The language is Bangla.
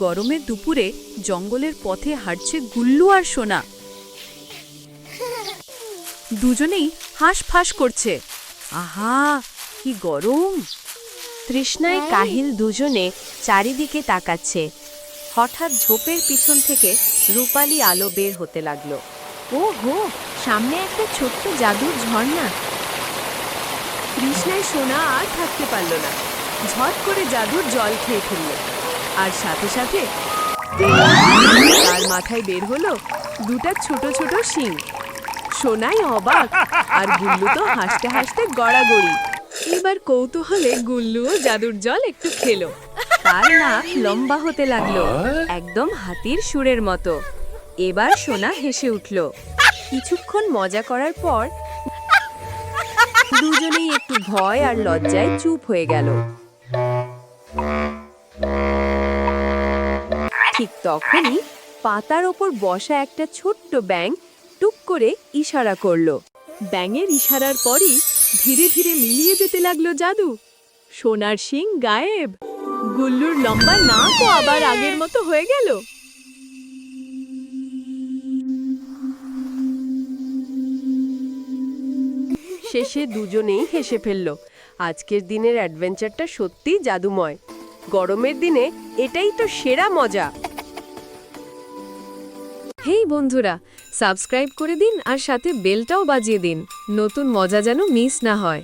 গরমের দুপুরে জঙ্গলের পথে হাঁটছে গুল্লু আর সোনা। দুজনেই হাঁসফাঁস করছে। আহা, কি গরম! তৃষ্ণায় কাহিল দুজনে চারিদিকে তাকাচ্ছে। হঠাৎ ঝোপের পিছন থেকে রূপালী আলো বের হতে লাগলো। ওহো, সামনে একটা ছোট্ট জাদুর ঝর্ণা। তৃষ্ণায় সোনা আর থাকতে পারল না, ঝট করে জাদুর জল খেয়ে ফেলল। আর সাথে সাথে তার মাথায় বের হলো দুটা ছোট ছোট শিং। সোনাই অবাক, আর গুল্লু তো হাসতে হাসতে গড়াগড়ি। এবার কৌতূহলে গুল্লুও জাদুর জল একটু খেলো। তার নাক লম্বা হতে লাগলো, একদম হাতির সুরের মতো। এবার সোনা হেসে উঠল। কিছুক্ষণ মজা করার পর দুজনেই একটু ভয় আর লজ্জায় চুপ হয়ে গেল। ঠিক তখনই পাতার ওপর বসা একটা ছোট্ট ব্যাঙ টুক করে ইশারা করলো। ব্যাঙের ইশারার পরই ধীরে ধীরে মিলিয়ে যেতে লাগলো জাদু। সোনার শিং গায়েব, গুল্লুর লম্বা নাকও আবার আগের মতো হয়ে গেল। শেষে দুজনেই হেসে ফেলল। আজকের দিনের অ্যাডভেঞ্চারটা সত্যিই জাদুময়। গরমের দিনে এটাই তো সেরা মজা। হেই বন্ধুরা, সাবস্ক্রাইব করে দিন আর সাথে বেলটাও বাজিয়ে দিন, নতুন মজা যেন মিস না হয়।